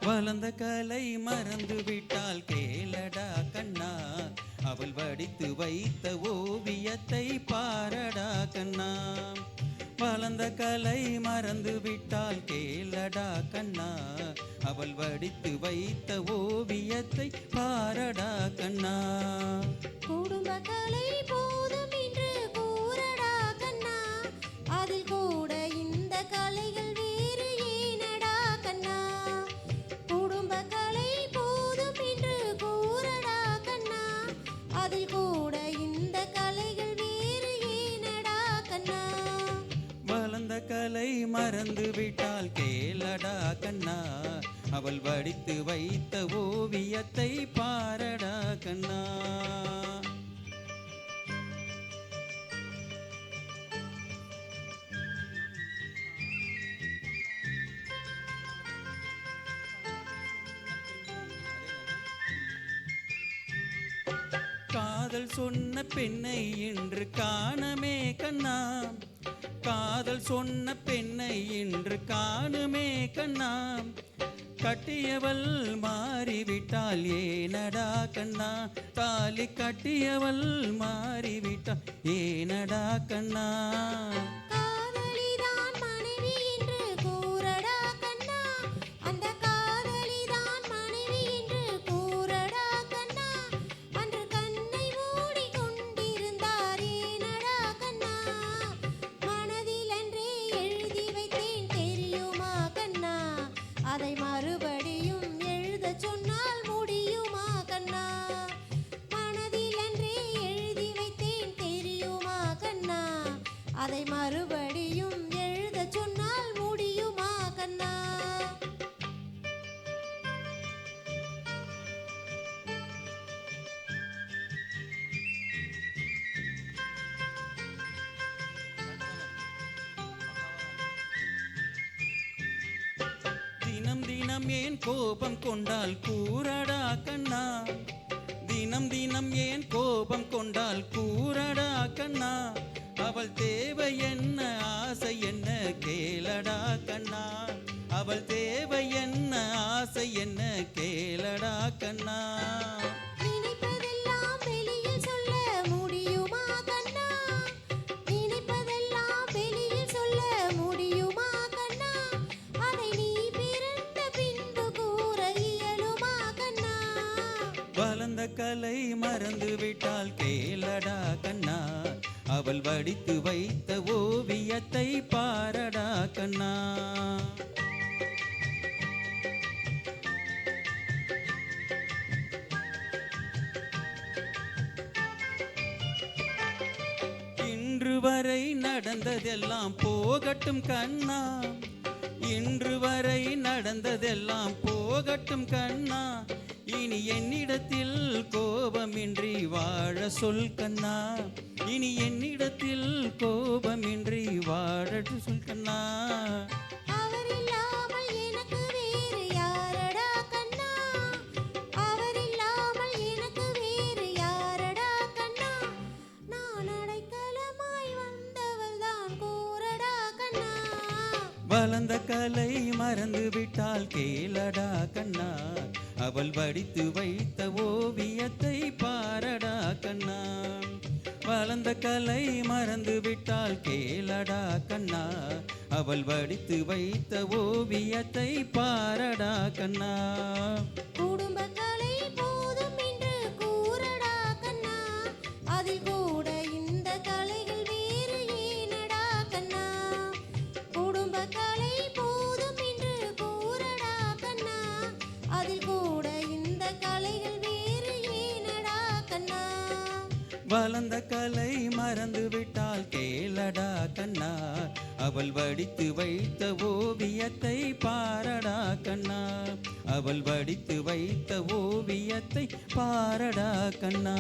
வளர்ந்த கலை மறந்து விட்டால் கேளடா கண்ணா, அவள் வடித்து வைத்த ஓவியத்தை பாரடா கண்ணா. வளர்ந்த கலை மறந்து விட்டால் கேளடா கண்ணா, அவள் வடித்து வைத்த ஓவியத்தை பாரடா கண்ணா. குடும்ப கலை போதும் என்று கூறடா கண்ணா, அதில் கூட இந்த கலைகள் வேறு ஏனடா கண்ணா. குடும்ப கலை போதும் என்று கூறடா கண்ணா, அதில் கூட இந்த கலைகள் வேறு ஏனடா கண்ணா. வளர்ந்த கலை மறந்து விட்டால் கேளடா கண்ணா, அவள் வடித்து வைத்த ஓவியத்தை பாரடா கண்ணா. காதல் சொன்ன பெண்ணை இன்று காணமே கண்ணா, காதல் சொன்ன பெண்ணை இன்று காணுமே கண்ணா. கட்டியவள் மாறிவிட்டால் ஏனடா கண்ணா, தாலி கட்டியவள் மாறிவிட்டால் ஏனடா கண்ணா. காதலிதான் மனைவி என்று கூறடா கண்ணா, அந்த காதலிதான் மனைவி என்று கூறடா கண்ணா. அன்று கண்ணை மூடி கொண்டிருந்தார் ஏனடா கண்ணா, மனதில் அன்றே எழுதி வைத்தேன் தெரியுமா கண்ணா, அதை மறுபடியும் எழுத சொன்னால் முடியுமா கண்ணா. மனதில் அன்றே எழுதி வைத்தேன் தெரியுமா கண்ணா, அதை மறுபடியும் எழுத சொன்னால் முடியுமா கண்ணா. தினம் தினம் ஏன் கோபம் கொண்டால் கூறடா கண்ணா, தினம் தினம் ஏன் கோபம் கொண்டால் கூறடா கண்ணா. அவள் தேவை என்ன ஆசை என்ன கேளடா கண்ணா, அவள் தேவை என்ன ஆசை என்ன கேளடா கண்ணா. நினைப்பதெல்லாம் வெளியில் சொல்ல முடியுமா கண்ணா, நினைப்பதெல்லாம் வெளியில் சொல்ல முடியுமா கண்ணா. அதை நீ பிறந்த பின்பு கூற இயலுமா கண்ணா. வளர்ந்த கலை மறந்து விட்டால் கேளடா கண்ணா, அவள் வடித்து வைத்த ஓவியத்தை பாரடா கண்ணா. இன்று வரை நடந்ததெல்லாம் போகட்டும் கண்ணா, இன்று வரை நடந்ததெல்லாம் போகட்டும் கண்ணா. இனி என்னிடத்தில் கோபமின்றி வாழ சொல் கண்ணா, இனி என்னிடத்தில் கோபமின்றி வாழ சொல் கண்ணா. அவர் இல்லாமல் எனக்கு வேறு யாரடா கண்ணா, அவர் இல்லாமல் எனக்கு வேறு யாரடா கண்ணா. நான் அடைக்கலமாய் வந்தவள் தான் கூறடா கண்ணா. வளர்ந்த கலை மறந்து விட்டால் கேளடா கண்ணா, அவள் வடித்து வைத்த ஓவியத்தை பாரடா கண்ணா. வளர்ந்த கலை மறந்து விட்டால் கேளடா கண்ணா, அவள் வடித்து வைத்த ஓவியத்தை பாரடா கண்ணா. குடும்ப கலை போதும் என்று கூறடா கண்ணா, அதில் கூட இந்த கலைகள் வேறு ஏனடா கண்ணா. குடும்ப கலை போதும் என்று கூறடா கண்ணா, அதில் கூட இந்த கலைகள் வேறு ஏனடா கண்ணா. வளர்ந்த கலை மறந்து விட்டால் கேளடா கண்ணா, அவள் வடித்து வைத்த ஓவியத்தை பாரடா கண்ணா, அவள் வடித்து வைத்த ஓவியத்தை பாரடா கண்ணா.